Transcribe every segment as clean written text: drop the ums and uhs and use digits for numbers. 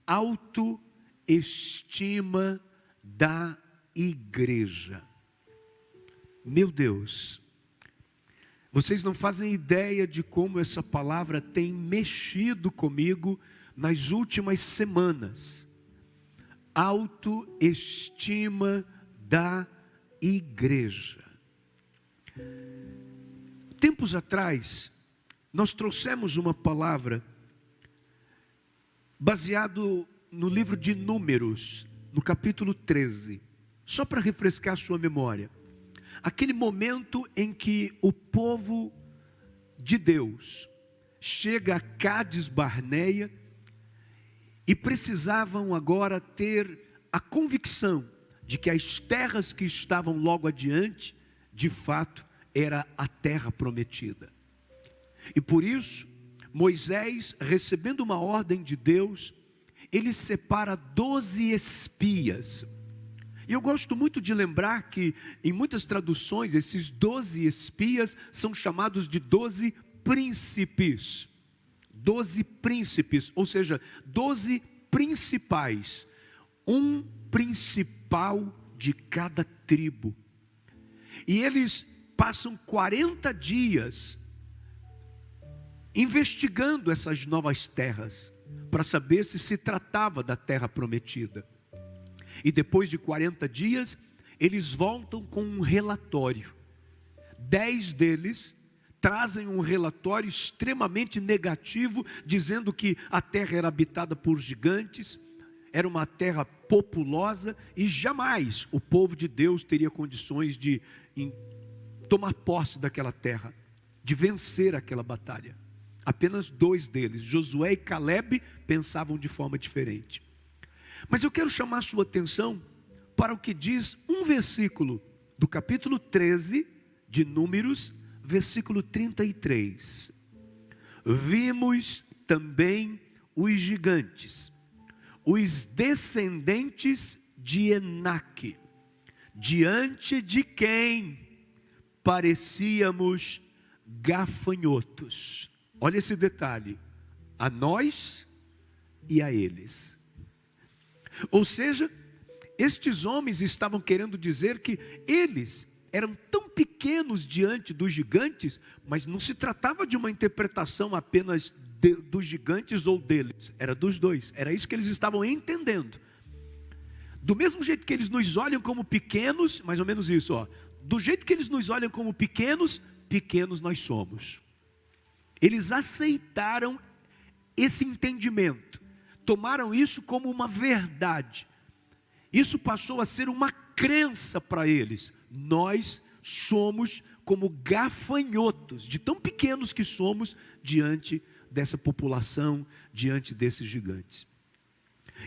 autoestima da igreja. Meu Deus, vocês não fazem ideia de como essa palavra tem mexido comigo nas últimas semanas. Autoestima da igreja. Tempos atrás, nós trouxemos uma palavra baseado no livro de Números, no capítulo 13, só para refrescar sua memória. Aquele momento em que o povo de Deus chega a Cádiz Barneia e precisavam agora ter a convicção de que as terras que estavam logo adiante, de fato, era a terra prometida. E por isso, Moisés, recebendo uma ordem de Deus, ele separa 12 espias. E eu gosto muito de lembrar que, em muitas traduções, esses 12 espias são chamados de 12 príncipes. 12 príncipes, ou seja, 12 principais. Um principal de cada tribo. E eles passam 40 dias investigando essas novas terras, para saber se tratava da terra prometida. E depois de 40 dias, eles voltam com um relatório. 10 deles trazem um relatório extremamente negativo, dizendo que a terra era habitada por gigantes, era uma terra populosa, e jamais o povo de Deus teria condições de tomar posse daquela terra, de vencer aquela batalha. Apenas 2 deles, Josué e Caleb, pensavam de forma diferente. Mas eu quero chamar a sua atenção para o que diz um versículo do capítulo 13 de Números, versículo 33. Vimos também os gigantes, os descendentes de Enaque, diante de quem parecíamos gafanhotos. Olha esse detalhe, a nós e a eles. Ou seja, estes homens estavam querendo dizer que eles eram tão pequenos diante dos gigantes, mas não se tratava de uma interpretação apenas dos gigantes ou deles, era dos dois, era isso que eles estavam entendendo. Do mesmo jeito que eles nos olham como pequenos, mais ou menos isso, do jeito que eles nos olham como pequenos, pequenos nós somos. Eles aceitaram esse entendimento, tomaram isso como uma verdade. Isso passou a ser uma crença para eles. Nós somos como gafanhotos, de tão pequenos que somos diante dessa população, diante desses gigantes.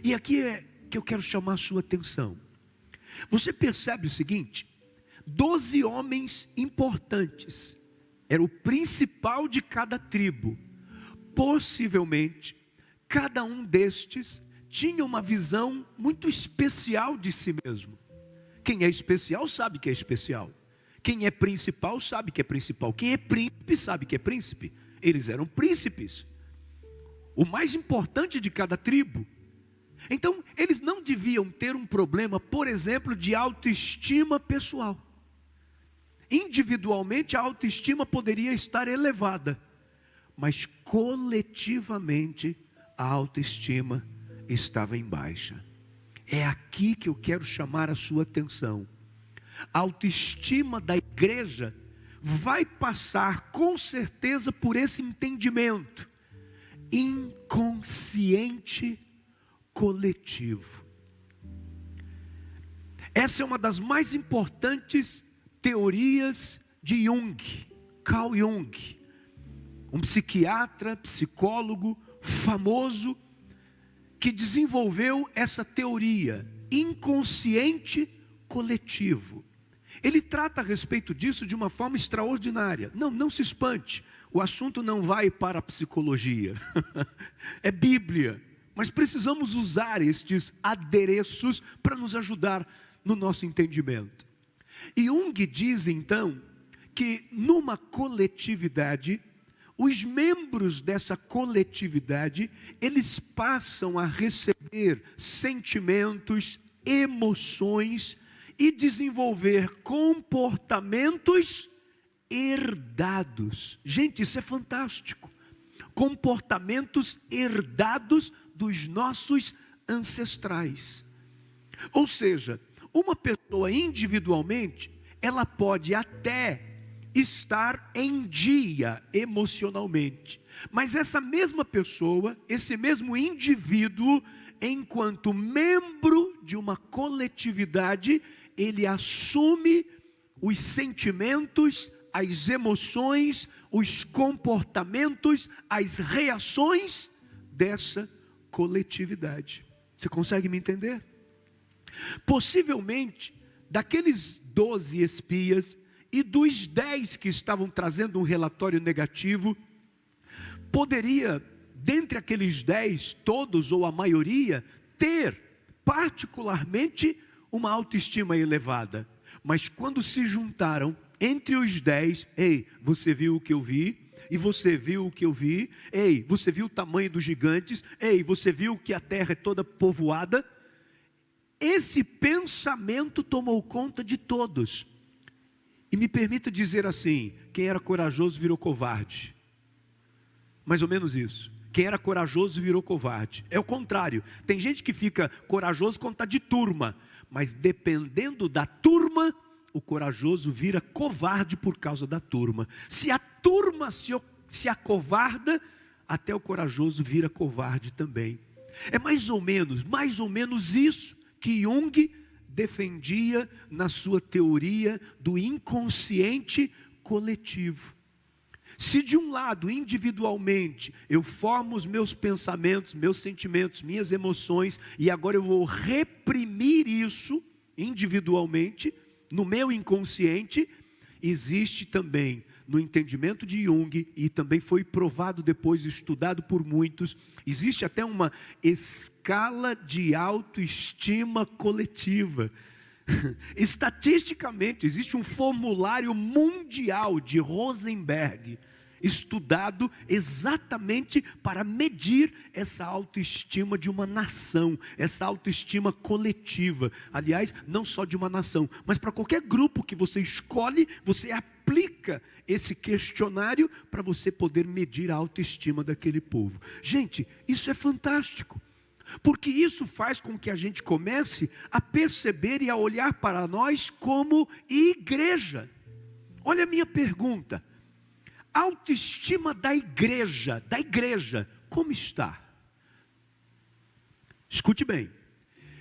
E aqui é que eu quero chamar a sua atenção. Você percebe o seguinte: 12 homens importantes, era o principal de cada tribo. Possivelmente, cada um destes tinha uma visão muito especial de si mesmo. Quem é especial sabe que é especial. Quem é principal sabe que é principal. Quem é príncipe sabe que é príncipe. Eles eram príncipes, o mais importante de cada tribo. Então, eles não deviam ter um problema, por exemplo, de autoestima pessoal. Individualmente a autoestima poderia estar elevada, mas coletivamente a autoestima estava em baixa. É aqui que eu quero chamar a sua atenção. A autoestima da igreja vai passar com certeza por esse entendimento inconsciente coletivo. Essa é uma das mais importantes teorias de Jung, Carl Jung, um psiquiatra, psicólogo famoso, que desenvolveu essa teoria, inconsciente coletivo. Ele trata a respeito disso de uma forma extraordinária. Não se espante, o assunto não vai para a psicologia, é Bíblia, mas precisamos usar estes adereços para nos ajudar no nosso entendimento. E Jung diz então que numa coletividade, os membros dessa coletividade, eles passam a receber perceber sentimentos, emoções e desenvolver comportamentos herdados. Gente, isso é fantástico. Comportamentos herdados dos nossos ancestrais. Ou seja, uma pessoa individualmente, ela pode até estar em dia emocionalmente, mas essa mesma pessoa, esse mesmo indivíduo, enquanto membro de uma coletividade, ele assume os sentimentos, as emoções, os comportamentos, as reações dessa coletividade. Você consegue me entender? Possivelmente, daqueles 12 espias e dos 10 que estavam trazendo um relatório negativo, poderia, dentre aqueles 10, todos ou a maioria, ter particularmente uma autoestima elevada. Mas quando se juntaram entre os 10, ei, você viu o que eu vi? E você viu o que eu vi? Ei, você viu o tamanho dos gigantes? Ei, você viu que a terra é toda povoada? Esse pensamento tomou conta de todos. E me permita dizer assim, quem era corajoso virou covarde. Mais ou menos isso. Quem era corajoso virou covarde. É o contrário. Tem gente que fica corajoso quando está de turma. Mas dependendo da turma, o corajoso vira covarde por causa da turma. Se a turma se acovarda, até o corajoso vira covarde também. É mais ou menos isso que Jung defendia na sua teoria do inconsciente coletivo. Se de um lado, individualmente, eu formo os meus pensamentos, meus sentimentos, minhas emoções, e agora eu vou reprimir isso individualmente, no meu inconsciente, existe também, no entendimento de Jung, e também foi provado depois, estudado por muitos, existe até uma escala de autoestima coletiva. Estatisticamente, existe um formulário mundial de Rosenberg, estudado exatamente para medir essa autoestima de uma nação, essa autoestima coletiva. Aliás, não só de uma nação, mas para qualquer grupo que você escolhe, você aplica esse questionário para você poder medir a autoestima daquele povo. Gente, isso é fantástico. Porque isso faz com que a gente comece a perceber e a olhar para nós como igreja. Olha a minha pergunta. A autoestima da igreja, como está? Escute bem.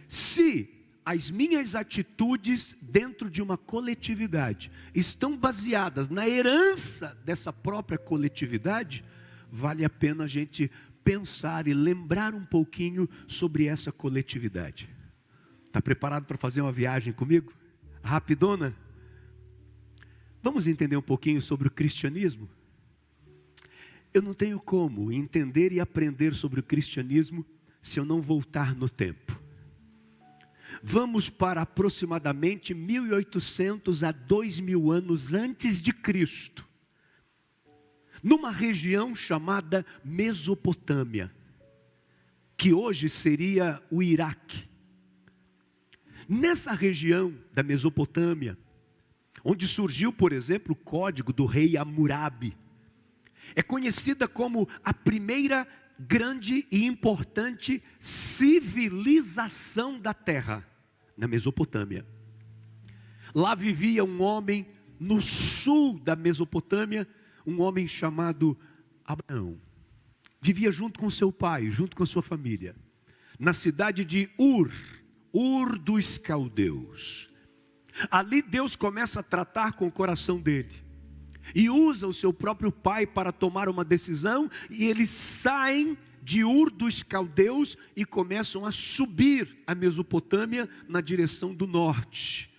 Se as minhas atitudes dentro de uma coletividade estão baseadas na herança dessa própria coletividade, vale a pena a gente pensar e lembrar um pouquinho sobre essa coletividade. Está preparado para fazer uma viagem comigo? Rapidona? Vamos entender um pouquinho sobre o cristianismo? Eu não tenho como entender e aprender sobre o cristianismo se eu não voltar no tempo. Vamos para aproximadamente 1800 a 2000 anos antes de Cristo. Numa região chamada Mesopotâmia, que hoje seria o Iraque. Nessa região da Mesopotâmia, onde surgiu, por exemplo, o código do rei Hammurabi, é conhecida como a primeira grande e importante civilização da terra, na Mesopotâmia. Lá vivia um homem no sul da Mesopotâmia, um homem chamado Abraão. Vivia junto com seu pai, junto com a sua família, na cidade de Ur dos Caldeus. Ali Deus começa a tratar com o coração dele, e usa o seu próprio pai para tomar uma decisão, e eles saem de Ur dos Caldeus e começam a subir a Mesopotâmia na direção do norte.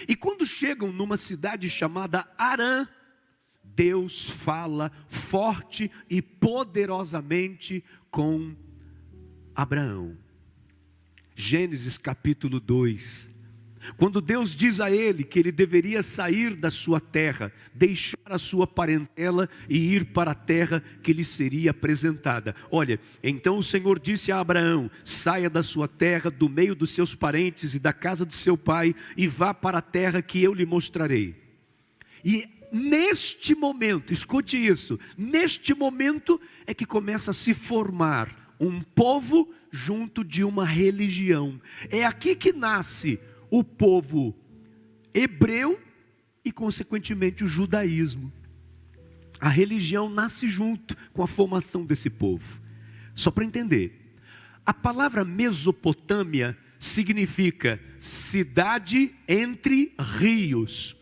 E quando chegam numa cidade chamada Harã, Deus fala forte e poderosamente com Abraão. Gênesis capítulo 2. Quando Deus diz a ele que ele deveria sair da sua terra, deixar a sua parentela e ir para a terra que lhe seria apresentada. Olha, então o Senhor disse a Abraão: saia da sua terra, do meio dos seus parentes e da casa do seu pai, e vá para a terra que eu lhe mostrarei. E neste momento, escute isso, neste momento é que começa a se formar um povo junto de uma religião. É aqui que nasce o povo hebreu e, consequentemente, o judaísmo. A religião nasce junto com a formação desse povo. Só para entender, a palavra Mesopotâmia significa cidade entre rios,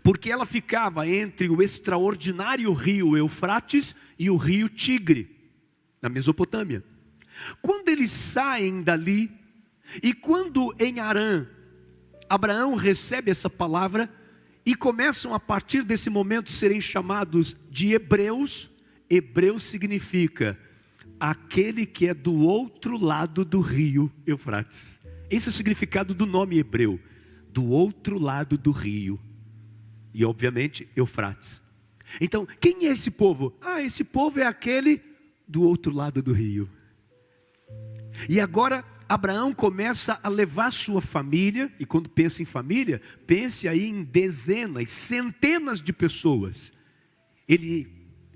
porque ela ficava entre o extraordinário rio Eufrates e o rio Tigre, na Mesopotâmia. Quando eles saem dali, e quando em Harã, Abraão recebe essa palavra, e começam a partir desse momento serem chamados de hebreus. Hebreu significa aquele que é do outro lado do rio Eufrates. Esse é o significado do nome hebreu, do outro lado do rio, e obviamente Eufrates. Então, quem é esse povo? Esse povo é aquele do outro lado do rio. E agora Abraão começa a levar sua família, e quando pensa em família, pense aí em dezenas, centenas de pessoas. Ele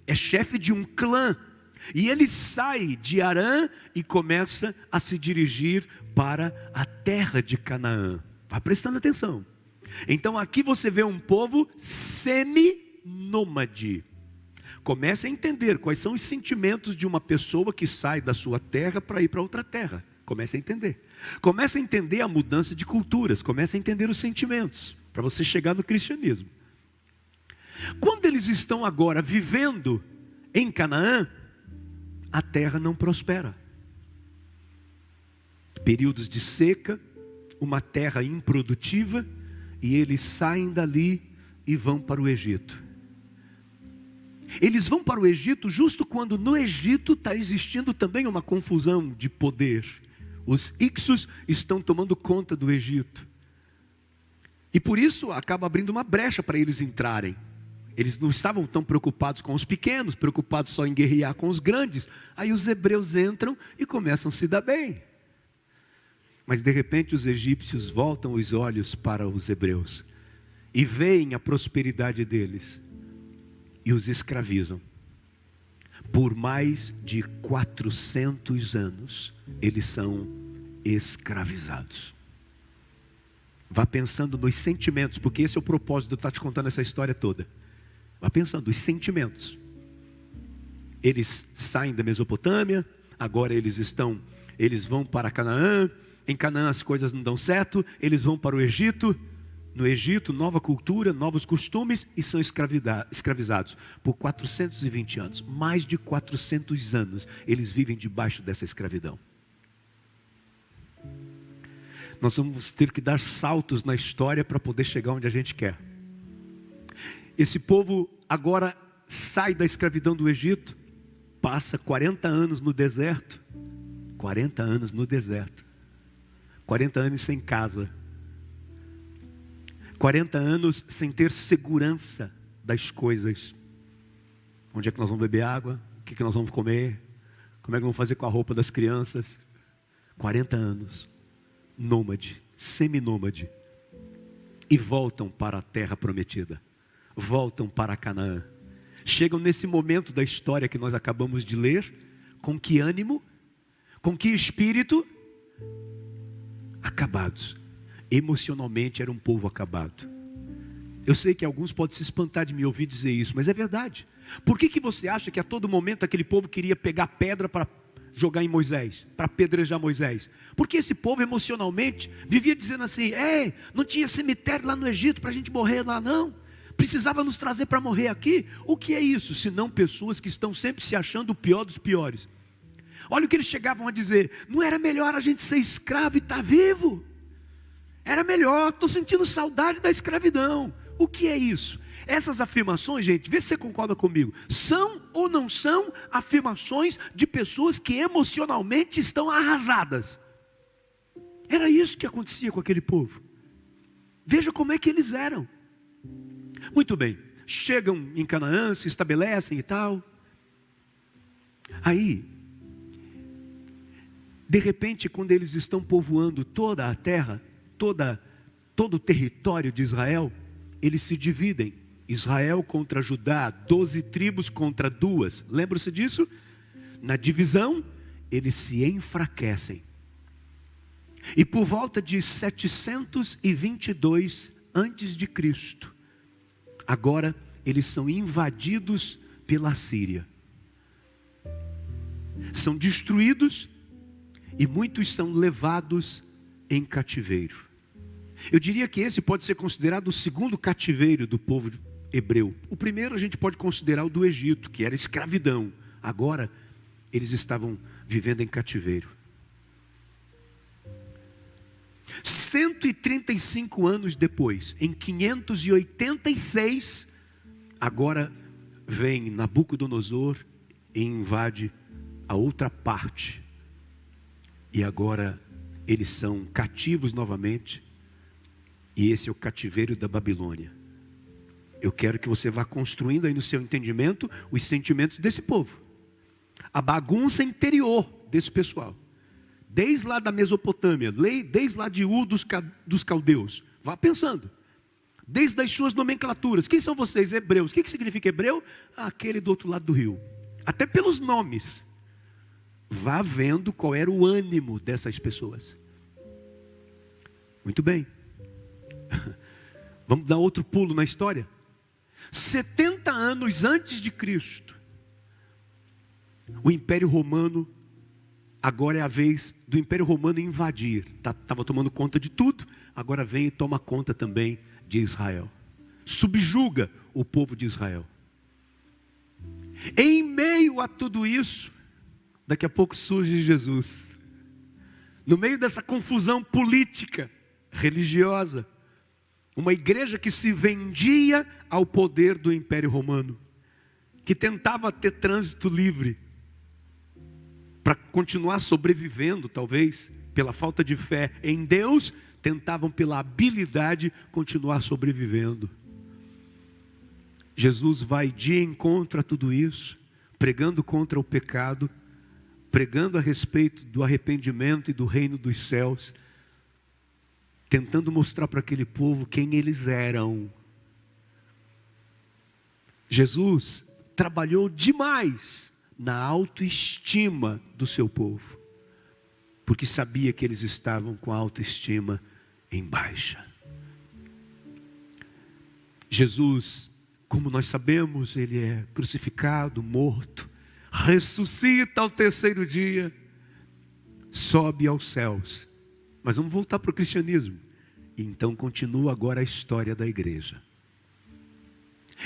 é chefe de um clã, e ele sai de Harã e começa a se dirigir para a terra de Canaã. Vai prestando atenção. Então aqui você vê um povo semi-nômade. Comece a entender quais são os sentimentos de uma pessoa que sai da sua terra para ir para outra terra. Comece a entender. Comece a entender a mudança de culturas. Comece a entender os sentimentos, para você chegar no cristianismo. Quando eles estão agora vivendo em Canaã, a terra não prospera. Períodos de seca, uma terra improdutiva, e eles saem dali e vão para o Egito. Eles vão para o Egito justo quando no Egito está existindo também uma confusão de poder. Os Hicsos estão tomando conta do Egito. E por isso acaba abrindo uma brecha para eles entrarem. Eles não estavam tão preocupados com os pequenos, preocupados só em guerrear com os grandes. Aí os hebreus entram e começam a se dar bem. Mas de repente os egípcios voltam os olhos para os hebreus e veem a prosperidade deles e os escravizam. Por mais de 400 anos, eles são escravizados. Vá pensando nos sentimentos, porque esse é o propósito de eu estar te contando essa história toda. Vá pensando, os sentimentos. Eles saem da Mesopotâmia, agora eles vão para Canaã. Em Canaã as coisas não dão certo, eles vão para o Egito. No Egito, nova cultura, novos costumes, e são escravizados por 420 anos. Mais de 400 anos eles vivem debaixo dessa escravidão. Nós vamos ter que dar saltos na história para poder chegar onde a gente quer. Esse povo agora sai da escravidão do Egito, passa 40 anos no deserto. 40 anos no deserto. 40 anos sem casa. 40 anos sem ter segurança das coisas. Onde é que nós vamos beber água? O que nós vamos comer? Como é que vamos fazer com a roupa das crianças? 40 anos. Nômade, seminômade. E voltam para a terra prometida. Voltam para Canaã. Chegam nesse momento da história que nós acabamos de ler. Com que ânimo? Com que espírito? Acabados. Emocionalmente era um povo acabado. Eu sei que alguns podem se espantar de me ouvir dizer isso, mas é verdade. Por que você acha que a todo momento aquele povo queria pegar pedra para jogar em Moisés, para apedrejar Moisés? Porque esse povo emocionalmente vivia dizendo assim: não tinha cemitério lá no Egito para a gente morrer lá não, precisava nos trazer para morrer aqui. O que é isso? Senão pessoas que estão sempre se achando o pior dos piores. Olha o que eles chegavam a dizer: não era melhor a gente ser escravo e estar vivo? Era melhor, estou sentindo saudade da escravidão. O que é isso? Essas afirmações, gente, vê se você concorda comigo, são ou não são afirmações de pessoas que emocionalmente estão arrasadas? Era isso que acontecia com aquele povo. Veja como é que eles eram. Muito bem, chegam em Canaã, se estabelecem e tal. Aí, de repente, quando eles estão povoando toda a terra, todo o território de Israel, eles se dividem. Israel contra Judá, 12 tribos contra 2. Lembra-se disso? Na divisão, eles se enfraquecem. E por volta de 722 antes de Cristo, agora eles são invadidos pela Síria. São destruídos e muitos são levados em cativeiro. Eu diria que esse pode ser considerado o segundo cativeiro do povo hebreu. O primeiro a gente pode considerar o do Egito, que era escravidão. Agora eles estavam vivendo em cativeiro. 135 anos depois, em 586, agora vem Nabucodonosor e invade a outra parte. E agora eles são cativos novamente. E esse é o cativeiro da Babilônia. Eu quero que você vá construindo aí no seu entendimento os sentimentos desse povo. A bagunça interior desse pessoal. Desde lá da Mesopotâmia, desde lá de Ur dos caldeus. Vá pensando. Desde as suas nomenclaturas. Quem são vocês? Hebreus. O que significa hebreu? Aquele do outro lado do rio. Até pelos nomes. Vá vendo qual era o ânimo dessas pessoas. Muito bem. Vamos dar outro pulo na história. 70 anos antes de Cristo, o Império Romano, agora é a vez do Império Romano invadir. Estava tomando conta de tudo, agora vem e toma conta também de Israel. Subjuga o povo de Israel. Em meio a tudo isso, daqui a pouco surge Jesus. No meio dessa confusão política, religiosa, uma igreja que se vendia ao poder do Império Romano, que tentava ter trânsito livre, para continuar sobrevivendo, talvez, pela falta de fé em Deus, tentavam pela habilidade continuar sobrevivendo. Jesus vai de encontro a tudo isso, pregando contra o pecado, pregando a respeito do arrependimento e do reino dos céus, tentando mostrar para aquele povo quem eles eram. Jesus trabalhou demais na autoestima do seu povo, porque sabia que eles estavam com a autoestima em baixa. Jesus, como nós sabemos, ele é crucificado, morto, ressuscita ao terceiro dia, sobe aos céus. Mas vamos voltar para o cristianismo. E então continua agora a história da igreja.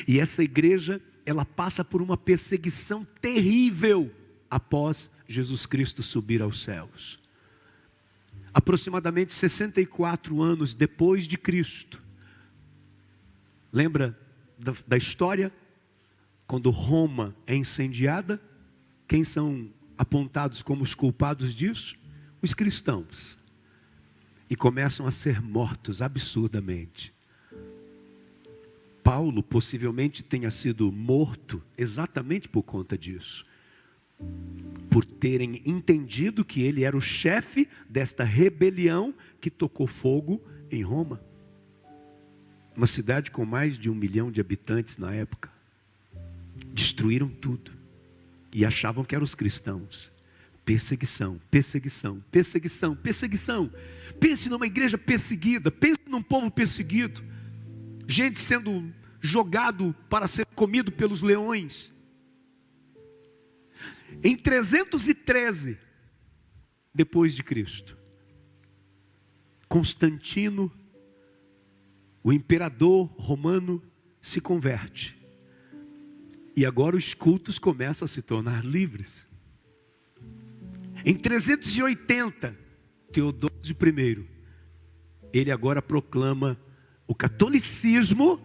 E essa igreja, ela passa por uma perseguição terrível após Jesus Cristo subir aos céus. Aproximadamente 64 anos depois de Cristo. Lembra da história? Quando Roma é incendiada, quem são apontados como os culpados disso? Os cristãos. E começam a ser mortos absurdamente. Paulo possivelmente tenha sido morto exatamente por conta disso. Por terem entendido que ele era o chefe desta rebelião que tocou fogo em Roma. Uma cidade com mais de 1 milhão de habitantes na época. Destruíram tudo. E achavam que eram os cristãos. Perseguição, perseguição, perseguição, perseguição. Pense numa igreja perseguida, pense num povo perseguido. Gente sendo jogado para ser comido pelos leões. Em 313 depois de Cristo, Constantino, o imperador romano, se converte. E agora os cultos começam a se tornar livres. Em 380, Teodósio I, ele agora proclama o catolicismo,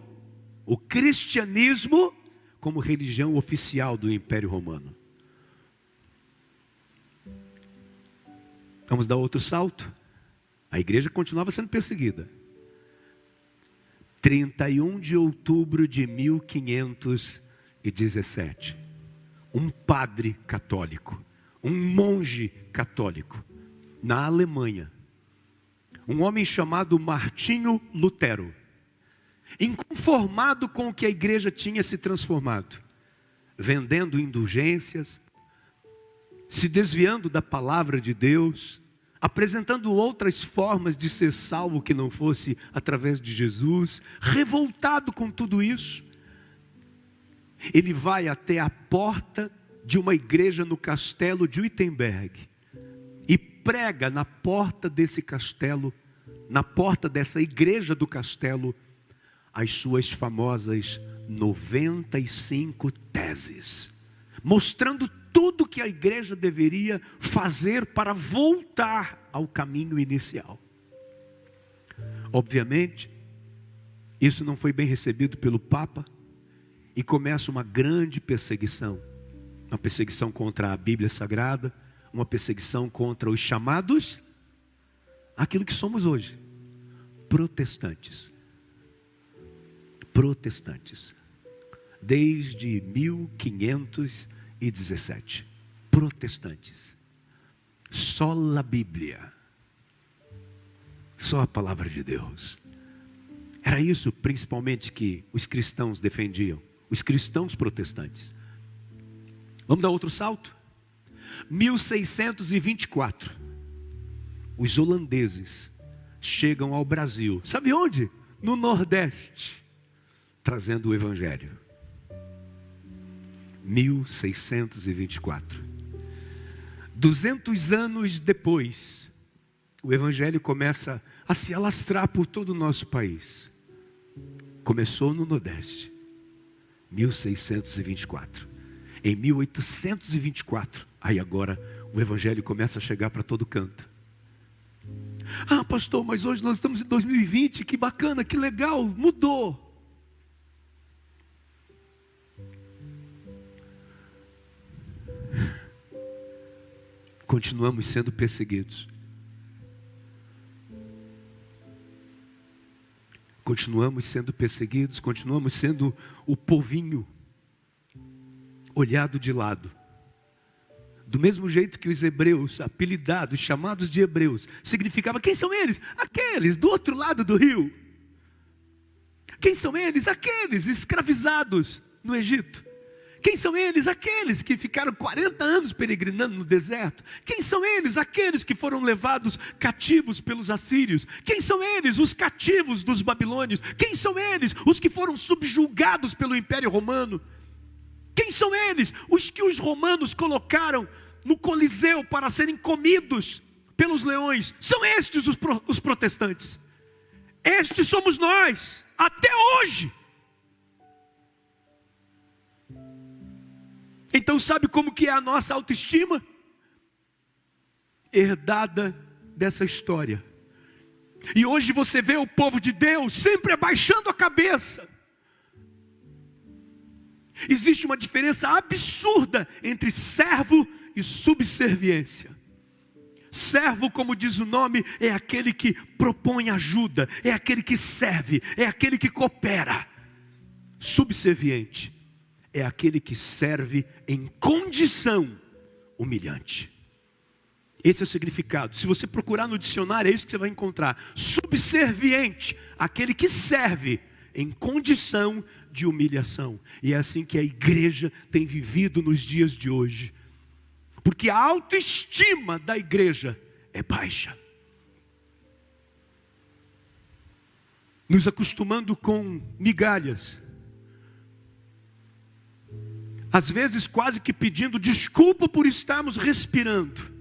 o cristianismo, como religião oficial do Império Romano. Vamos dar outro salto. A igreja continuava sendo perseguida. 31 de outubro de 1517, um padre católico, um monge católico, na Alemanha, um homem chamado Martinho Lutero, inconformado com o que a igreja tinha se transformado, vendendo indulgências, se desviando da palavra de Deus, apresentando outras formas de ser salvo que não fosse através de Jesus, revoltado com tudo isso, ele vai até a porta de uma igreja no castelo de Wittenberg e prega na porta desse castelo, na porta dessa igreja do castelo, as suas famosas 95 teses, mostrando tudo que a igreja deveria fazer para voltar ao caminho inicial. Obviamente, isso não foi bem recebido pelo Papa e começa uma grande perseguição. Uma perseguição contra a Bíblia Sagrada, uma perseguição contra os chamados, aquilo que somos hoje, protestantes. Protestantes. Desde 1517. Protestantes. Só a Bíblia. Só a palavra de Deus. Era isso principalmente que os cristãos defendiam. Os cristãos protestantes. Vamos dar outro salto? 1624. Os holandeses chegam ao Brasil. Sabe onde? No Nordeste. Trazendo o Evangelho. 1624. 200 anos depois, o Evangelho começa a se alastrar por todo o nosso país. Começou no Nordeste. 1624. Em 1824, aí agora o Evangelho começa a chegar para todo canto. Ah, pastor, mas hoje nós estamos em 2020, que bacana, que legal, mudou. Continuamos sendo perseguidos. Continuamos sendo perseguidos, continuamos sendo o povinho olhado de lado. Do mesmo jeito que os hebreus, apelidados, chamados de hebreus, significava, quem são eles? Aqueles do outro lado do rio. Quem são eles? Aqueles escravizados no Egito. Quem são eles? Aqueles que ficaram 40 anos peregrinando no deserto. Quem são eles? Aqueles que foram levados cativos pelos assírios. Quem são eles? Os cativos dos babilônios. Quem são eles? Os que foram subjugados pelo Império Romano. Quem são eles? Os que os romanos colocaram no Coliseu para serem comidos pelos leões. São estes os protestantes. Estes somos nós, até hoje. Então sabe como que é a nossa autoestima? Herdada dessa história. E hoje você vê o povo de Deus sempre abaixando a cabeça. Existe uma diferença absurda entre servo e subserviência. Servo, como diz o nome, é aquele que propõe ajuda, é aquele que serve, é aquele que coopera. Subserviente é aquele que serve em condição humilhante. Esse é o significado. Se você procurar no dicionário, é isso que você vai encontrar. Subserviente, aquele que serve em condição de humilhação. E é assim que a igreja tem vivido nos dias de hoje. Porque a autoestima da igreja é baixa. Nos acostumando com migalhas. Às vezes quase que pedindo desculpa por estarmos respirando.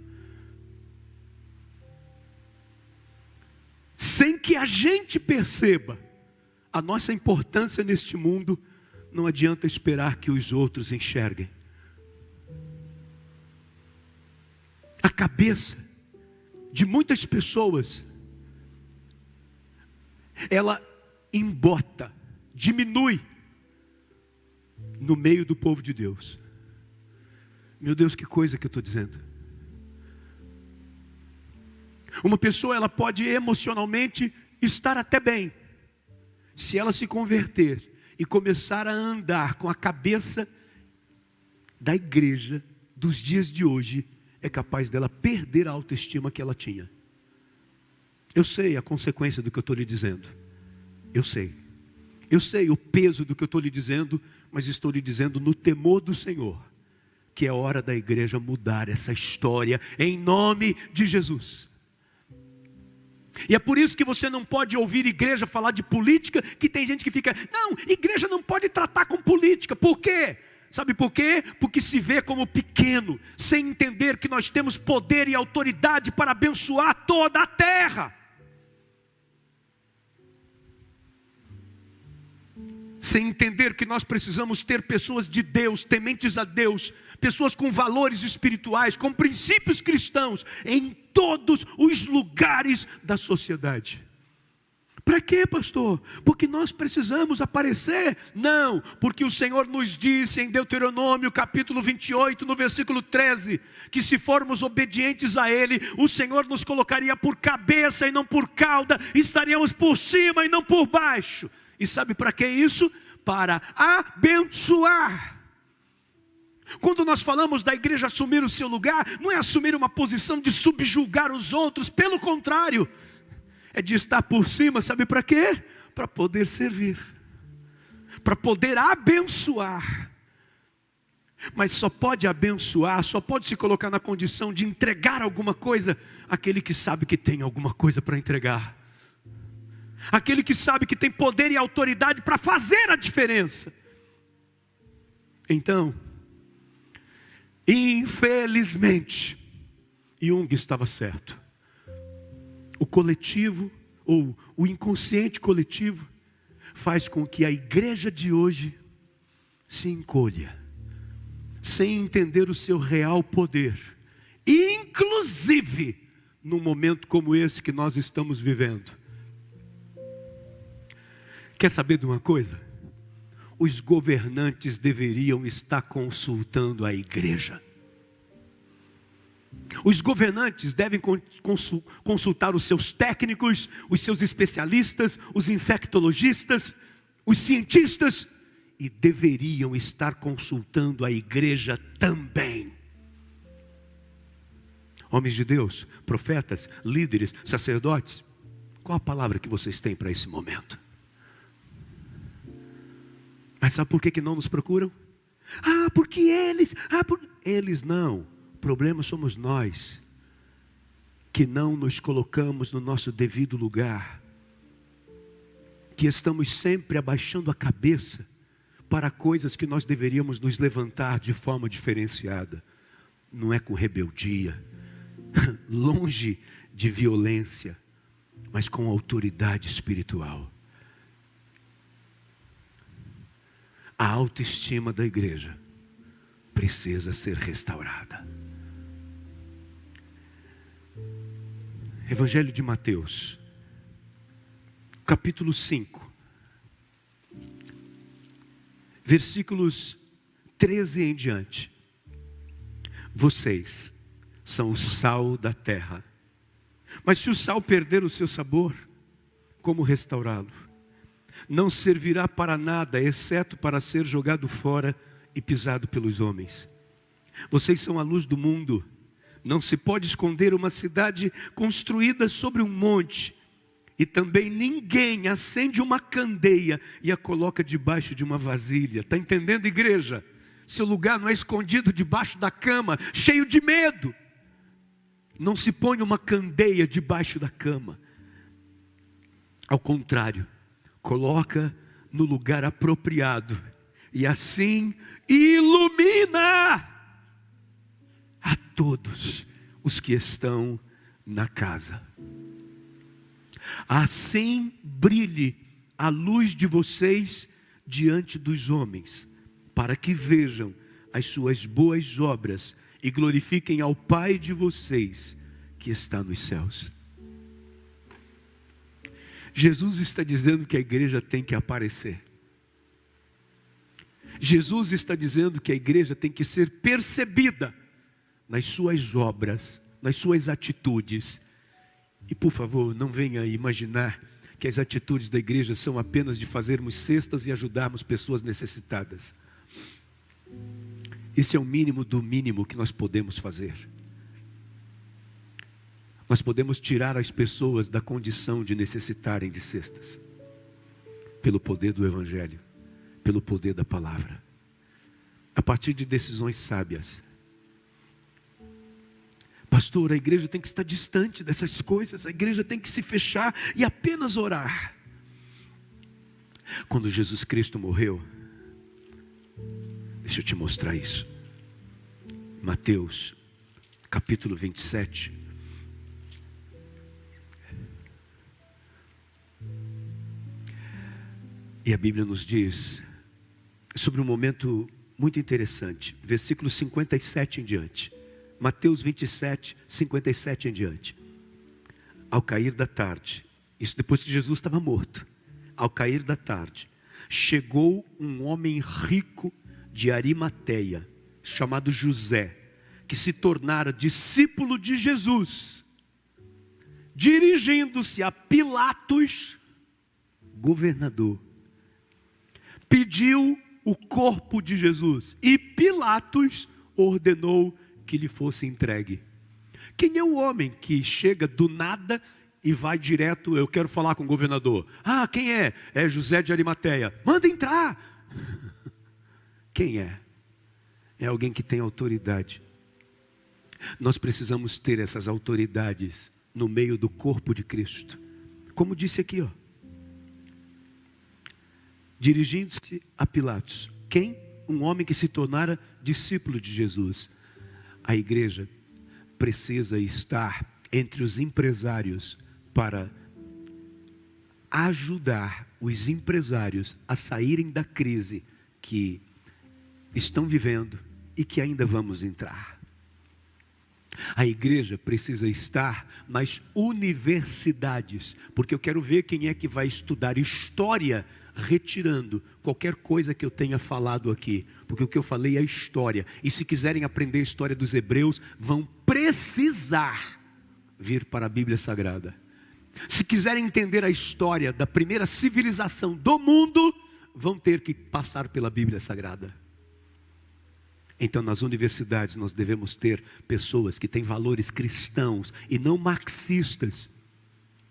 Sem que a gente perceba a nossa importância neste mundo, não adianta esperar que os outros enxerguem. A cabeça de muitas pessoas, ela embota, diminui no meio do povo de Deus. Meu Deus, que coisa que eu estou dizendo. Uma pessoa, ela pode emocionalmente estar até bem, se ela se converter e começar a andar com a cabeça da igreja dos dias de hoje, é capaz dela perder a autoestima que ela tinha. Eu sei a consequência do que eu estou lhe dizendo. Eu sei o peso do que eu estou lhe dizendo, mas estou lhe dizendo no temor do Senhor, que é hora da igreja mudar essa história, em nome de Jesus. E é por isso que você não pode ouvir igreja falar de política, que tem gente que fica, não, igreja não pode tratar com política. Por quê? Sabe por quê? Porque se vê como pequeno, sem entender que nós temos poder e autoridade para abençoar toda a terra. Sem entender que nós precisamos ter pessoas de Deus, tementes a Deus, pessoas com valores espirituais, com princípios cristãos, em todos os lugares da sociedade. Para quê, pastor? Porque nós precisamos aparecer? Não, porque o Senhor nos disse em Deuteronômio capítulo 28, no versículo 13, que se formos obedientes a Ele, o Senhor nos colocaria por cabeça e não por cauda, estaríamos por cima e não por baixo. E sabe para que isso? Para abençoar. Quando nós falamos da igreja assumir o seu lugar, não é assumir uma posição de subjugar os outros, pelo contrário, é de estar por cima, sabe para quê? Para poder servir, para poder abençoar. Mas só pode abençoar, só pode se colocar na condição de entregar alguma coisa, aquele que sabe que tem alguma coisa para entregar. Aquele que sabe que tem poder e autoridade para fazer a diferença. Então, infelizmente, Jung estava certo. O coletivo, ou o inconsciente coletivo, faz com que a igreja de hoje se encolha, sem entender o seu real poder, inclusive num momento como esse que nós estamos vivendo. Quer saber de uma coisa? Os governantes deveriam estar consultando a igreja. Os governantes devem consultar os seus técnicos, os seus especialistas, os infectologistas, os cientistas, e deveriam estar consultando a igreja também. Homens de Deus, profetas, líderes, sacerdotes, qual a palavra que vocês têm para esse momento? Mas sabe por que não nos procuram? Porque eles, eles não. O problema somos nós, que não nos colocamos no nosso devido lugar, que estamos sempre abaixando a cabeça para coisas que nós deveríamos nos levantar de forma diferenciada. Não é com rebeldia, longe de violência, mas com autoridade espiritual. A autoestima da igreja precisa ser restaurada. Evangelho de Mateus, capítulo 5, versículos 13 em diante. Vocês são o sal da terra, mas se o sal perder o seu sabor, como restaurá-lo? Não servirá para nada, exceto para ser jogado fora e pisado pelos homens. Vocês são a luz do mundo. Não se pode esconder uma cidade construída sobre um monte. E também ninguém acende uma candeia e a coloca debaixo de uma vasilha. Está entendendo, igreja? Seu lugar não é escondido debaixo da cama, cheio de medo. Não se põe uma candeia debaixo da cama. Ao contrário, coloca no lugar apropriado, e assim ilumina a todos os que estão na casa. Assim brilhe a luz de vocês diante dos homens, para que vejam as suas boas obras e glorifiquem ao Pai de vocês que está nos céus. Jesus está dizendo que a igreja tem que aparecer. Jesus está dizendo que a igreja tem que ser percebida nas suas obras, nas suas atitudes. E por favor, não venha imaginar que as atitudes da igreja são apenas de fazermos cestas e ajudarmos pessoas necessitadas. Esse é o mínimo do mínimo que nós podemos fazer. Nós podemos tirar as pessoas da condição de necessitarem de cestas, pelo poder do Evangelho, pelo poder da palavra, a partir de decisões sábias. Pastor, a igreja tem que estar distante dessas coisas, a igreja tem que se fechar e apenas orar. Quando Jesus Cristo morreu, deixa eu te mostrar isso. Mateus, capítulo 27. E a Bíblia nos diz sobre um momento muito interessante, versículo 57 em diante. Mateus 27, 57 em diante. Ao cair da tarde, isso depois que Jesus estava morto. Ao cair da tarde, chegou um homem rico de Arimateia, chamado José, que se tornara discípulo de Jesus. Dirigindo-se a Pilatos, governador, pediu o corpo de Jesus, e Pilatos ordenou que lhe fosse entregue. Quem é o homem que chega do nada e vai direto? Eu quero falar com o governador. Ah, quem é? É José de Arimateia. Manda entrar. Quem é? É alguém que tem autoridade. Nós precisamos ter essas autoridades no meio do corpo de Cristo. Como disse aqui, ó. Dirigindo-se a Pilatos. Quem? Um homem que se tornara discípulo de Jesus. A igreja precisa estar entre os empresários para ajudar os empresários a saírem da crise que estão vivendo e que ainda vamos entrar. A igreja precisa estar nas universidades, porque eu quero ver quem é que vai estudar história retirando qualquer coisa que eu tenha falado aqui, porque o que eu falei é história, e se quiserem aprender a história dos hebreus, vão precisar vir para a Bíblia Sagrada. Se quiserem entender a história da primeira civilização do mundo, vão ter que passar pela Bíblia Sagrada. Então nas universidades nós devemos ter pessoas que têm valores cristãos, e não marxistas,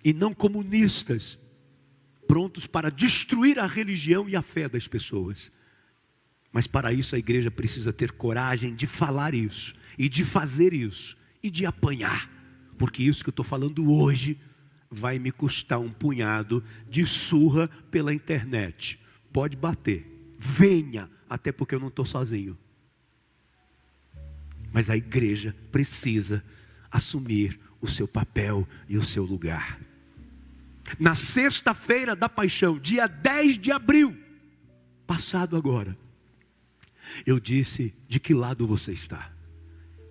e não comunistas, prontos para destruir a religião e a fé das pessoas. Mas para isso a igreja precisa ter coragem de falar isso, e de fazer isso, e de apanhar, porque isso que eu estou falando hoje vai me custar um punhado de surra pela internet. Pode bater, venha, até porque eu não estou sozinho. Mas a igreja precisa assumir o seu papel e o seu lugar. Na sexta-feira da paixão, dia 10 de abril, passado agora, eu disse: de que lado você está?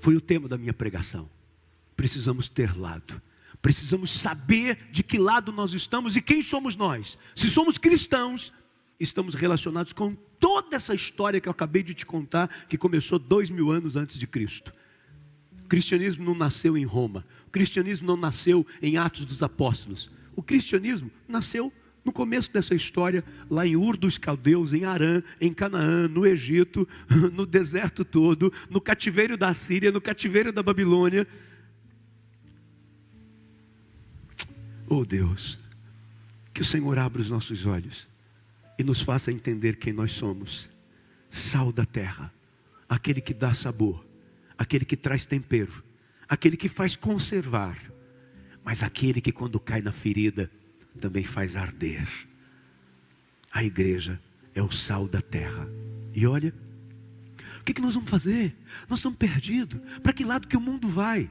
Foi o tema da minha pregação. Precisamos ter lado, precisamos saber de que lado nós estamos e quem somos nós. Se somos cristãos, estamos relacionados com toda essa história que eu acabei de te contar, que começou 2000 anos antes de Cristo. O cristianismo não nasceu em Roma, o cristianismo não nasceu em Atos dos Apóstolos. O cristianismo nasceu no começo dessa história, lá em Ur dos Caldeus, em Harã, em Canaã, no Egito, no deserto todo, no cativeiro da Síria, no cativeiro da Babilônia. Oh Deus, que o Senhor abra os nossos olhos e nos faça entender quem nós somos. Sal da terra, aquele que dá sabor, aquele que traz tempero, aquele que faz conservar, mas aquele que quando cai na ferida, também faz arder. A igreja é o sal da terra. E olha, o que nós vamos fazer? Nós estamos perdidos. Para que lado que o mundo vai?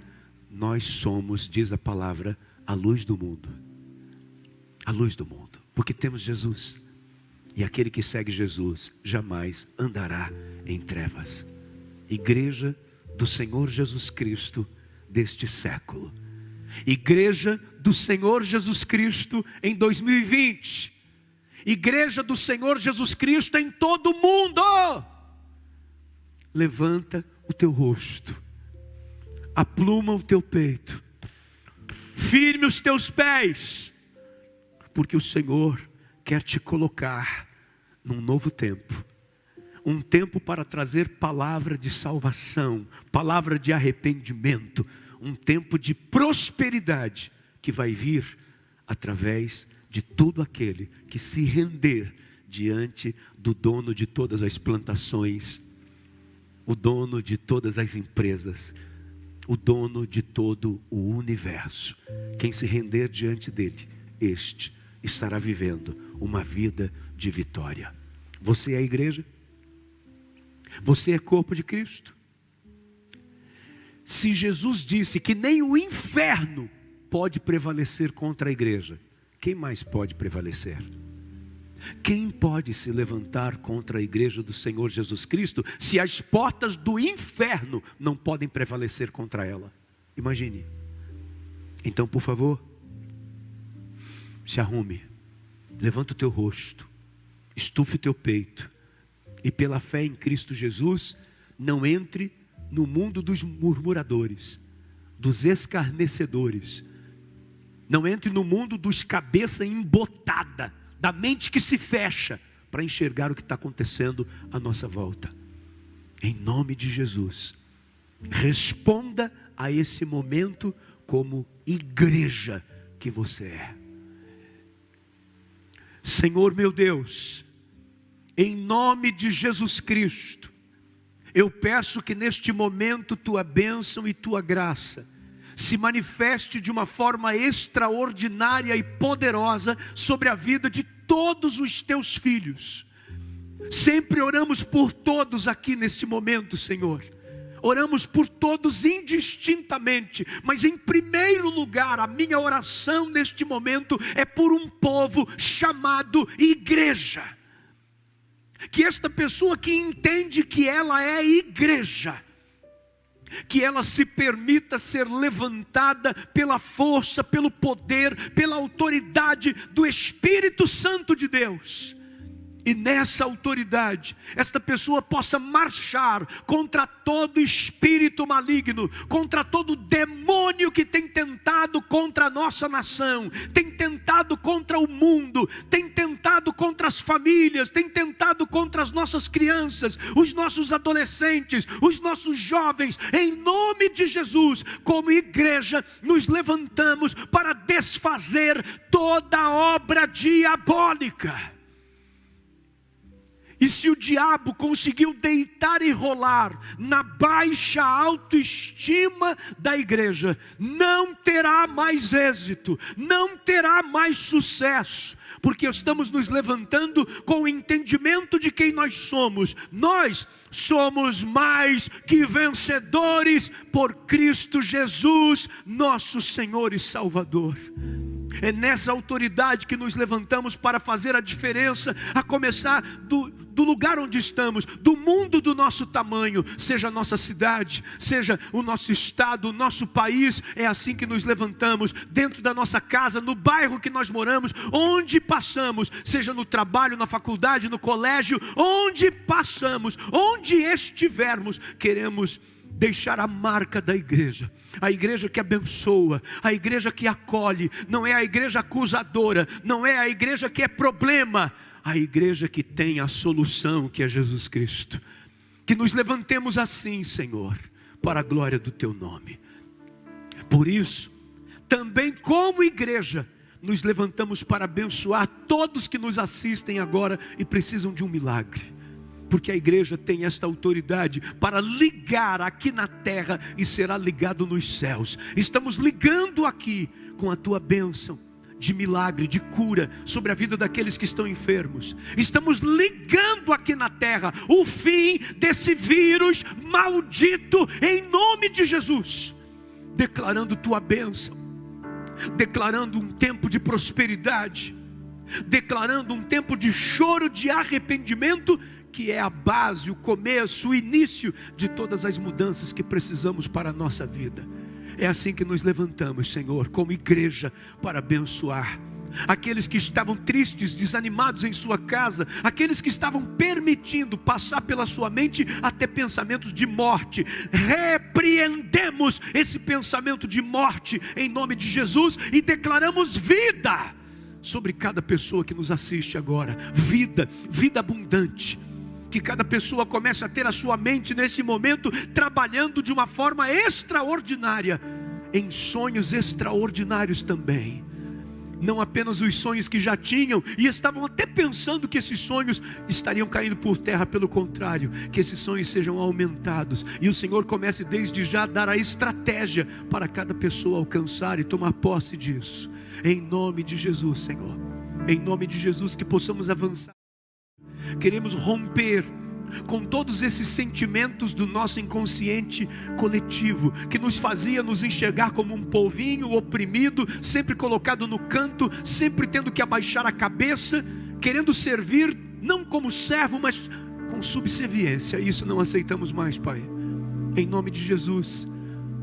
Nós somos, diz a palavra, a luz do mundo. A luz do mundo, porque temos Jesus. E aquele que segue Jesus jamais andará em trevas. Igreja do Senhor Jesus Cristo deste século. Igreja do Senhor Jesus Cristo em 2020. Igreja do Senhor Jesus Cristo em todo o mundo. Levanta o teu rosto, apluma o teu peito, firme os teus pés, porque o Senhor quer te colocar num novo tempo. Um tempo para trazer palavra de salvação, palavra de arrependimento, um tempo de prosperidade que vai vir através de todo aquele que se render diante do dono de todas as plantações, o dono de todas as empresas, o dono de todo o universo. Quem se render diante dele, este estará vivendo uma vida de vitória. Você é a igreja? Você é corpo de Cristo? Se Jesus disse que nem o inferno pode prevalecer contra a igreja, quem mais pode prevalecer? Quem pode se levantar contra a igreja do Senhor Jesus Cristo, se as portas do inferno não podem prevalecer contra ela? Imagine. Então, por favor, se arrume, levanta o teu rosto, estufe o teu peito, e pela fé em Cristo Jesus, não entre no mundo dos murmuradores, dos escarnecedores. Não entre no mundo dos cabeça embotada, da mente que se fecha para enxergar o que está acontecendo à nossa volta. Em nome de Jesus, responda a esse momento como igreja que você é. Senhor meu Deus, em nome de Jesus Cristo, eu peço que neste momento tua bênção e tua graça se manifeste de uma forma extraordinária e poderosa sobre a vida de todos os teus filhos. Sempre oramos por todos aqui neste momento, Senhor. Oramos por todos indistintamente, mas em primeiro lugar, a minha oração neste momento é por um povo chamado igreja. Que esta pessoa que entende que ela é igreja, que ela se permita ser levantada pela força, pelo poder, pela autoridade do Espírito Santo de Deus. E nessa autoridade, esta pessoa possa marchar contra todo espírito maligno, contra todo demônio que tem tentado contra a nossa nação, tem tentado contra o mundo, tem tentado contra as famílias, tem tentado contra as nossas crianças, os nossos adolescentes, os nossos jovens. Em nome de Jesus, como igreja, nos levantamos para desfazer toda obra diabólica. E se o diabo conseguiu deitar e rolar na baixa autoestima da igreja, não terá mais êxito, não terá mais sucesso, porque estamos nos levantando com o entendimento de quem nós somos. Nós somos mais que vencedores por Cristo Jesus, nosso Senhor e Salvador. É nessa autoridade que nos levantamos para fazer a diferença, a começar do lugar onde estamos, do mundo do nosso tamanho, seja a nossa cidade, seja o nosso estado, o nosso país. É assim que nos levantamos, dentro da nossa casa, no bairro que nós moramos, onde passamos, seja no trabalho, na faculdade, no colégio, onde passamos, onde estivermos, queremos deixar a marca da igreja, a igreja que abençoa, a igreja que acolhe, não é a igreja acusadora, não é a igreja que é problema, a igreja que tem a solução, que é Jesus Cristo. Que nos levantemos assim, Senhor, para a glória do teu nome. Por isso, também como igreja, nos levantamos para abençoar todos que nos assistem agora e precisam de um milagre. Porque a igreja tem esta autoridade para ligar aqui na terra e será ligado nos céus. Estamos ligando aqui com a tua bênção de milagre, de cura sobre a vida daqueles que estão enfermos. Estamos ligando aqui na terra o fim desse vírus maldito em nome de Jesus. Declarando tua bênção, declarando um tempo de prosperidade, declarando um tempo de choro, de arrependimento, que é a base, o começo, o início de todas as mudanças que precisamos para a nossa vida. É assim que nos levantamos, Senhor, como igreja, para abençoar aqueles que estavam tristes, desanimados em sua casa, aqueles que estavam permitindo passar pela sua mente até pensamentos de morte. Repreendemos esse pensamento de morte em nome de Jesus e declaramos vida sobre cada pessoa que nos assiste agora. Vida, vida abundante. Que cada pessoa comece a ter a sua mente nesse momento trabalhando de uma forma extraordinária, em sonhos extraordinários também. Não apenas os sonhos que já tinham e estavam até pensando que esses sonhos estariam caindo por terra, pelo contrário, que esses sonhos sejam aumentados e o Senhor comece desde já a dar a estratégia para cada pessoa alcançar e tomar posse disso. Em nome de Jesus, Senhor, em nome de Jesus, que possamos avançar. Queremos romper com todos esses sentimentos do nosso inconsciente coletivo, que nos fazia nos enxergar como um povinho oprimido, sempre colocado no canto, sempre tendo que abaixar a cabeça, querendo servir, não como servo, mas com subserviência. Isso não aceitamos mais, Pai. Em nome de Jesus,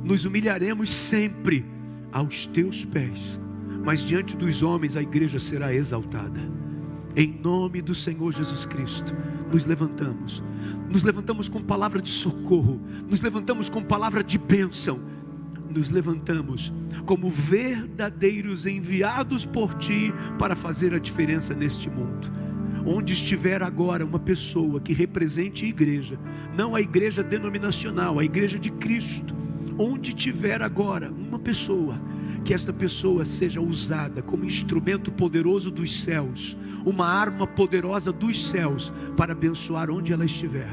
nos humilharemos sempre aos Teus pés, mas diante dos homens a igreja será exaltada. Em nome do Senhor Jesus Cristo, nos levantamos com palavra de socorro, nos levantamos com palavra de bênção, nos levantamos como verdadeiros enviados por Ti para fazer a diferença neste mundo. Onde estiver agora uma pessoa que represente a igreja, não a igreja denominacional, a igreja de Cristo, onde tiver agora uma pessoa, que esta pessoa seja usada como instrumento poderoso dos céus, uma arma poderosa dos céus, para abençoar onde ela estiver,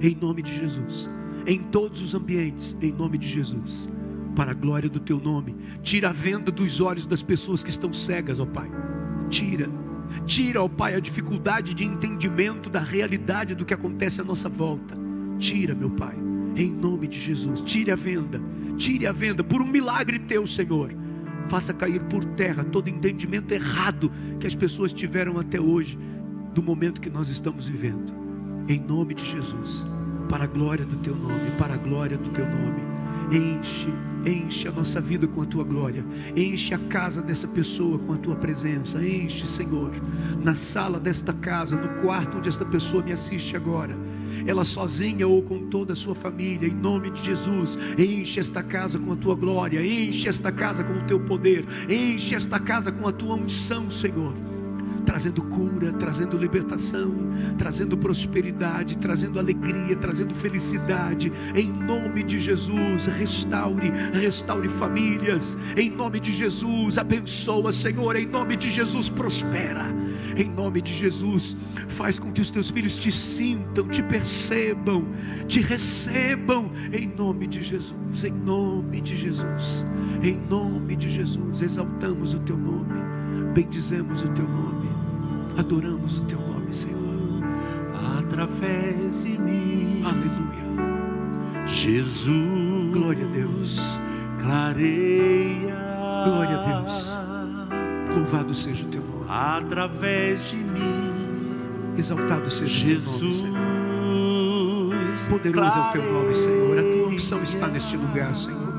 em nome de Jesus, em todos os ambientes, em nome de Jesus, para a glória do Teu nome. Tira a venda dos olhos das pessoas que estão cegas, ó Pai, tira, ó Pai, a dificuldade de entendimento da realidade do que acontece à nossa volta. Tira, meu Pai, em nome de Jesus, tire a venda, por um milagre Teu, Senhor. Faça cair por terra todo entendimento errado que as pessoas tiveram até hoje, do momento que nós estamos vivendo, em nome de Jesus, para a glória do Teu nome, para a glória do Teu nome. Enche a nossa vida com a Tua glória, enche a casa dessa pessoa com a Tua presença, enche, Senhor, na sala desta casa, no quarto onde esta pessoa me assiste agora, ela sozinha ou com toda a sua família, em nome de Jesus, enche esta casa com a Tua glória, enche esta casa com o Teu poder, enche esta casa com a Tua unção, Senhor, trazendo cura, trazendo libertação, trazendo prosperidade, trazendo alegria, trazendo felicidade, em nome de Jesus. Restaure famílias, em nome de Jesus. Abençoa, Senhor, em nome de Jesus. Prospera, em nome de Jesus. Faz com que os Teus filhos Te sintam, Te percebam, Te recebam, em nome de Jesus, em nome de Jesus, em nome de Jesus. Exaltamos o Teu nome, bendizemos o Teu nome, adoramos o Teu nome, Senhor. Através de mim, aleluia, Jesus, glória a Deus, clareia, glória a Deus, louvado seja o Teu nome, através de mim, exaltado seja Jesus, o Teu nome, Senhor. Poderoso é o Teu nome, Senhor. A Tua unção está neste lugar, Senhor.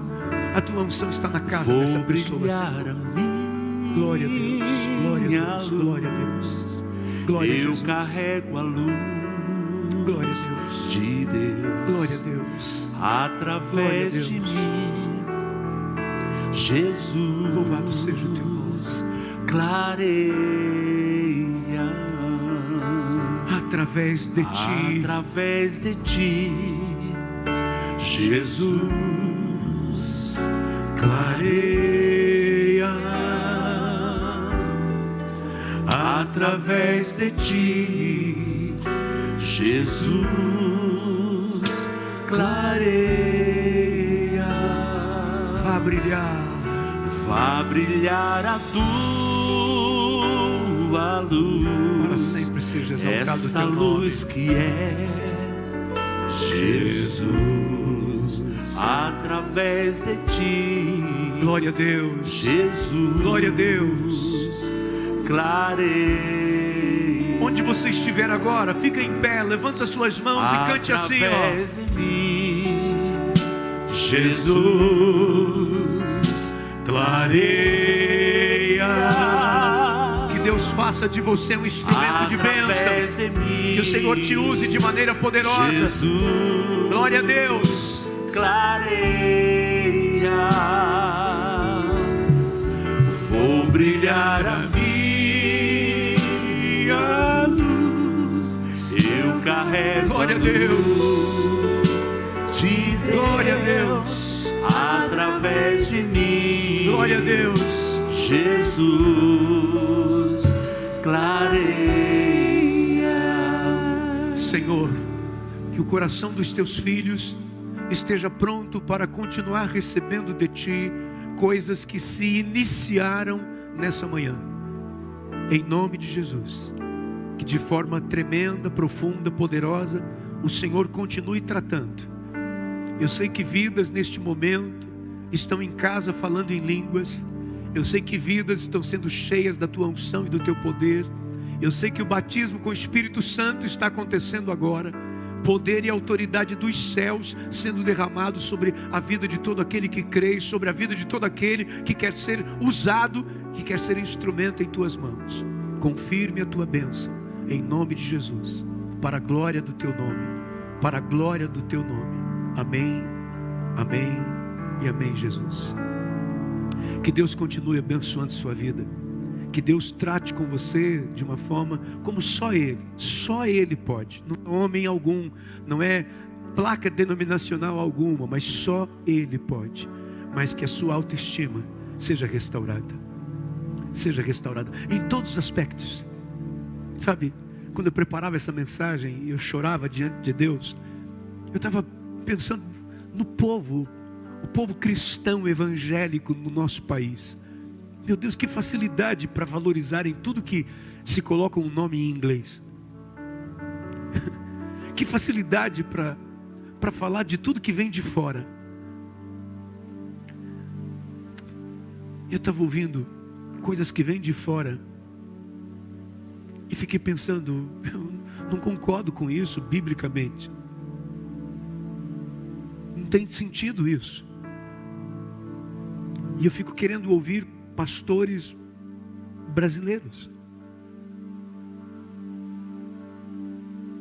A Tua unção está na casa dessa pessoa, Senhor. Glória a Deus, glória a Deus, glória a Deus, glória a Jesus. Eu carrego a luz, glória a Deus, de Deus, glória a Deus, através glória a de Deus. mim, Jesus, Louvado seja o Teu nome, clareia, através de Ti, através de Ti, Jesus, clareia, através de Ti, Jesus, clareia, vá brilhar a Tua luz, para sempre seja exaltado o essa Teu nome. luz que é Jesus, através de Ti, Glória a Deus, Jesus, glória a Deus. Clareia. Onde você estiver agora, fica em pé, levanta suas mãos e cante assim, ó. Através de mim, Jesus, clareia. Que Deus faça de você um instrumento de Através bênção. de mim, Que o Senhor te use de maneira poderosa. Jesus, Glória a Deus. clareia. Vou brilhar a minha luz. Eu carrego Glória a Deus. de Glória a Deus. através de mim. Glória a Deus. Jesus clareia. Senhor, que o coração dos teus filhos esteja pronto para continuar recebendo de ti coisas que se iniciaram nessa manhã. Em nome de Jesus, que de forma tremenda, profunda, poderosa, o Senhor continue tratando. Eu sei que vidas neste momento estão em casa falando em línguas. Eu sei que vidas estão sendo cheias da tua unção e do teu poder. Eu sei que o batismo com o Espírito Santo está acontecendo agora. Poder e autoridade dos céus sendo derramado sobre a vida de todo aquele que crê, sobre a vida de todo aquele que quer ser usado, que quer ser instrumento em tuas mãos. Confirme a tua bênção, em nome de Jesus, para a glória do teu nome, para a glória do teu nome. Amém, amém e amém, Jesus. Que Deus continue abençoando sua vida. Que Deus trate com você de uma forma como só Ele pode. Não é homem algum, não é placa denominacional alguma, mas só Ele pode. Mas que a sua autoestima seja restaurada. Seja restaurada em todos os aspectos. Sabe, quando eu preparava essa mensagem e eu chorava diante de Deus, eu estava pensando no povo, o povo cristão evangélico no nosso país. Meu Deus, que facilidade para valorizarem tudo que se coloca um nome em inglês. Que facilidade para falar de tudo que vem de fora. Eu estava ouvindo coisas que vêm de fora e fiquei pensando, eu não concordo com isso biblicamente. Não tem sentido isso. E eu fico querendo ouvir pastores brasileiros,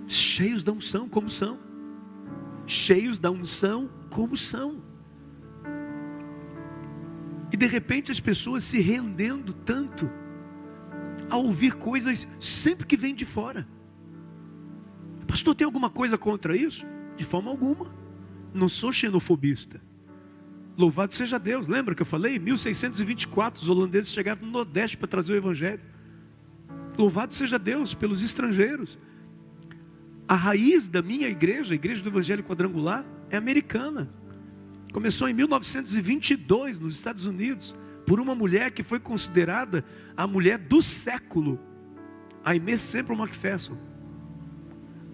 cheios da unção como são, cheios da unção como são, e de repente as pessoas se rendendo tanto a ouvir coisas sempre que vem de fora. Pastor, tem alguma coisa contra isso? De forma alguma, não sou xenofobista. Louvado seja Deus. Lembra que eu falei? 1624 os holandeses chegaram no Nordeste para trazer o Evangelho. Louvado seja Deus pelos estrangeiros. A raiz da minha igreja, a Igreja do Evangelho Quadrangular, é americana. Começou em 1922 nos Estados Unidos, por uma mulher que foi considerada a mulher do século, a Aimee Semple McPherson.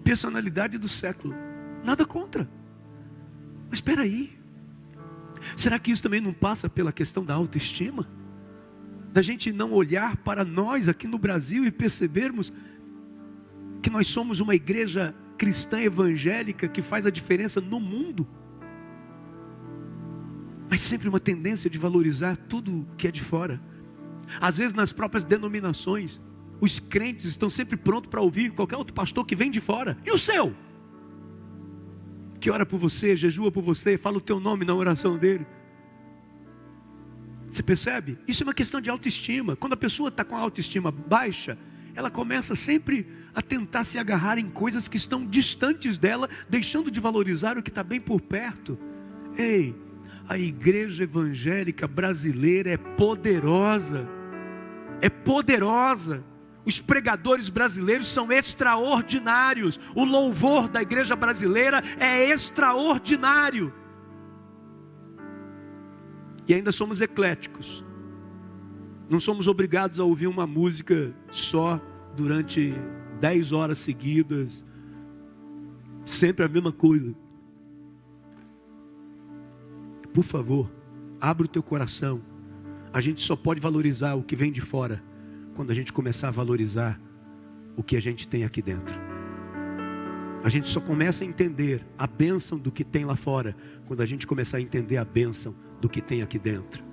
Personalidade do século. Nada contra. Mas espera aí. Será que isso também não passa pela questão da autoestima? Da gente não olhar para nós aqui no Brasil e percebermos que nós somos uma igreja cristã evangélica que faz a diferença no mundo? Mas sempre uma tendência de valorizar tudo que é de fora. Às vezes nas próprias denominações, os crentes estão sempre prontos para ouvir qualquer outro pastor que vem de fora. E o seu? Que ora por você, jejua por você, fala o teu nome na oração dele. Você percebe? Isso é uma questão de autoestima. Quando a pessoa está com a autoestima baixa, ela começa sempre a tentar se agarrar em coisas que estão distantes dela, deixando de valorizar o que está bem por perto. Ei, a igreja evangélica brasileira é poderosa. É poderosa. Os pregadores brasileiros são extraordinários. O louvor da igreja brasileira é extraordinário. E ainda somos ecléticos. Não somos obrigados a ouvir uma música só durante 10 horas seguidas. Sempre a mesma coisa. Por favor, abra o teu coração. A gente só pode valorizar o que vem de fora quando a gente começar a valorizar o que a gente tem aqui dentro. A gente só começa a entender a bênção do que tem lá fora quando a gente começar a entender a bênção do que tem aqui dentro.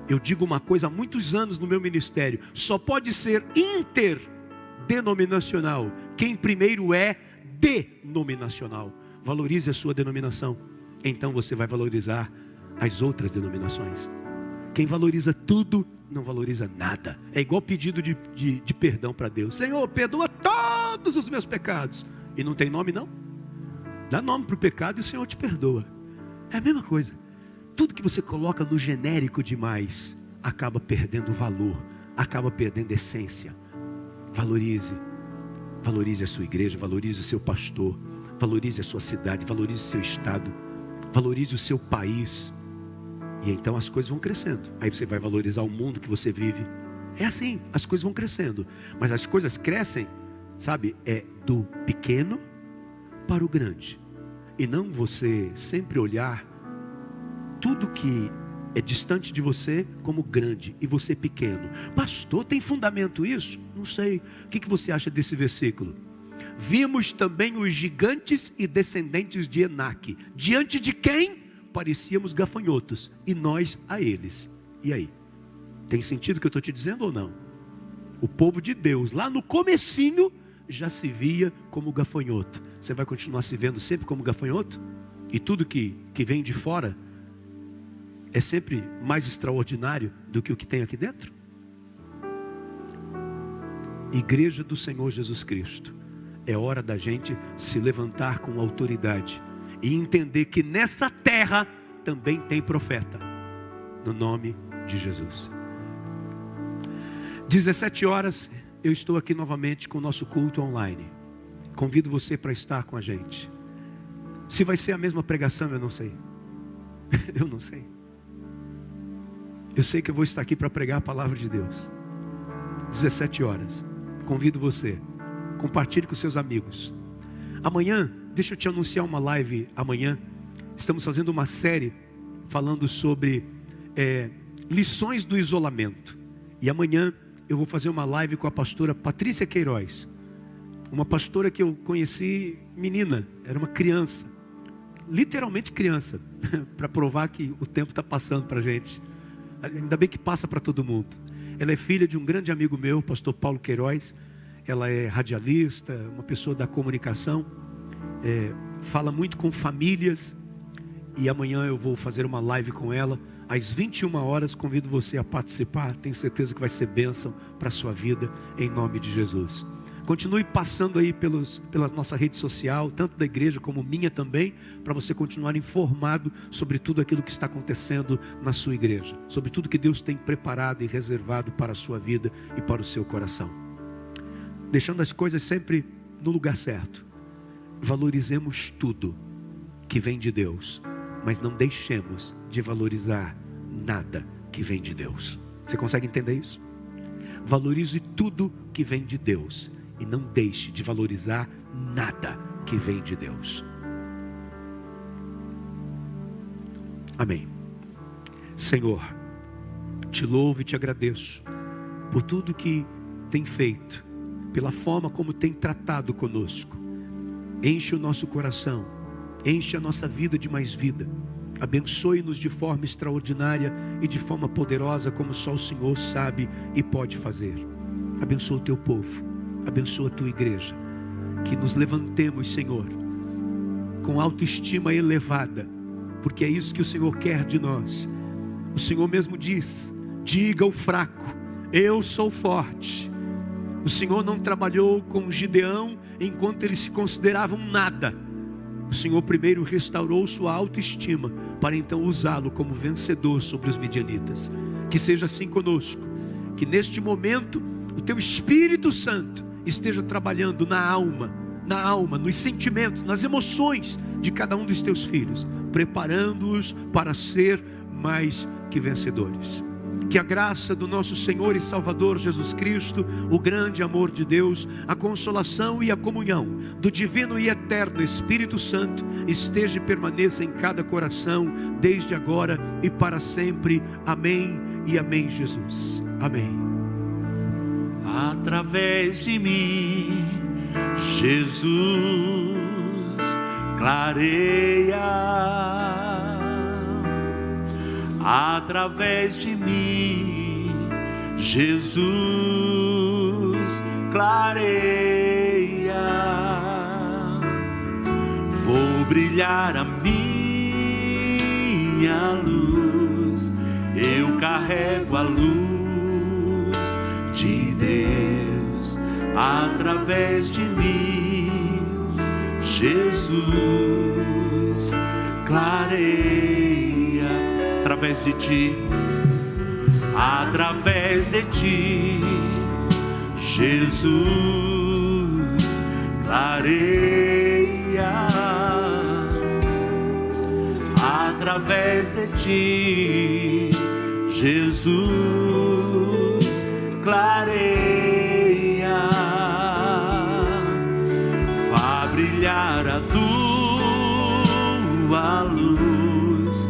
Eu digo uma coisa há muitos anos no meu ministério: só pode ser interdenominacional quem primeiro é denominacional. Valorize a sua denominação, então você vai valorizar as outras denominações. Quem valoriza tudo não valoriza nada. É igual pedido de perdão para Deus. Senhor, perdoa todos os meus pecados. E não tem nome não? Dá nome para o pecado e o Senhor te perdoa. É a mesma coisa. Tudo que você coloca no genérico demais, acaba perdendo valor, acaba perdendo essência. Valorize a sua igreja, valorize o seu pastor, valorize a sua cidade, valorize o seu estado, valorize o seu país. E então as coisas vão crescendo. Aí você vai valorizar o mundo que você vive. É assim, as coisas vão crescendo. Mas as coisas crescem, sabe, é do pequeno para o grande. E não você sempre olhar tudo que é distante de você como grande e você pequeno. Pastor, tem fundamento isso? Não sei. O que você acha desse versículo? Vimos também os gigantes e descendentes de Enaque, diante de quem parecíamos gafanhotos, e nós a eles. E aí? Tem sentido o que eu estou te dizendo ou não? O povo de Deus, lá no comecinho, já se via como gafanhoto. Você vai continuar se vendo sempre como gafanhoto? E tudo que vem de fora é sempre mais extraordinário do que o que tem aqui dentro? Igreja do Senhor Jesus Cristo, é hora da gente se levantar com autoridade e entender que nessa terra também tem profeta, no nome de Jesus. 17 horas, eu estou aqui novamente com o nosso culto online. Convido você para estar com a gente. Se vai ser a mesma pregação, eu não sei. Eu não sei. Eu sei que eu vou estar aqui para pregar a palavra de Deus. 17 horas. Convido você. Compartilhe com seus amigos. Amanhã, deixa eu te anunciar uma live amanhã. Estamos fazendo uma série falando sobre lições do isolamento. E amanhã eu vou fazer uma live com a pastora Patrícia Queiroz. Uma pastora que eu conheci menina, era uma criança. Literalmente criança. Para provar que o tempo está passando para a gente. Ainda bem que passa para todo mundo. Ela é filha de um grande amigo meu, pastor Paulo Queiroz. Ela é radialista, uma pessoa da comunicação. Fala muito com famílias. E amanhã eu vou fazer uma live com ela às 21 horas. Convido você a participar. Tenho certeza que vai ser bênção para a sua vida, em nome de Jesus. Continue passando aí pela nossa rede social, tanto da igreja como minha também, para você continuar informado sobre tudo aquilo que está acontecendo na sua igreja, sobre tudo que Deus tem preparado e reservado para a sua vida e para o seu coração. Deixando as coisas sempre no lugar certo. Valorizemos tudo que vem de Deus, mas não deixemos de valorizar nada que vem de Deus. Você consegue entender isso? Valorize tudo que vem de Deus e não deixe de valorizar nada que vem de Deus. Amém. Senhor, te louvo e te agradeço por tudo que tem feito, pela forma como tem tratado conosco. Enche o nosso coração, enche a nossa vida de mais vida. Abençoe-nos de forma extraordinária e de forma poderosa, como só o Senhor sabe e pode fazer. Abençoa o teu povo, abençoa a tua igreja. Que nos levantemos, Senhor, com autoestima elevada, porque é isso que o Senhor quer de nós. O Senhor mesmo diz: diga ao fraco, eu sou forte. O Senhor não trabalhou com Gideão enquanto ele se considerava um nada. O Senhor primeiro restaurou sua autoestima, para então usá-lo como vencedor sobre os midianitas. Que seja assim conosco, que neste momento o teu Espírito Santo esteja trabalhando na alma, nos sentimentos, nas emoções de cada um dos teus filhos, preparando-os para ser mais que vencedores. Que a graça do nosso Senhor e Salvador Jesus Cristo, o grande amor de Deus, a consolação e a comunhão do divino e eterno Espírito Santo esteja e permaneça em cada coração, desde agora e para sempre. Amém e amém, Jesus. Amém. Através de mim, Jesus clareia. Através de mim, Jesus clareia. Vou brilhar a minha luz, eu carrego a luz através de mim, Jesus, clareia através de ti, através de ti, Jesus, clareia através de ti, Jesus, clareia, faz brilhar a tua luz,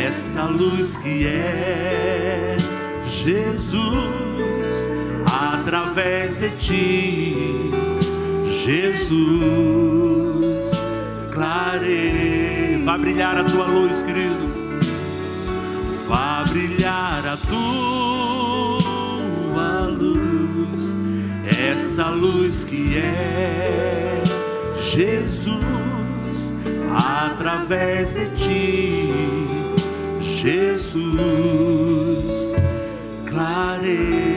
essa luz que é Jesus, através de ti, Jesus, clareia, vai brilhar a tua luz, querido, vai brilhar a tua luz, essa luz que é Jesus, através de ti, Jesus, clareia.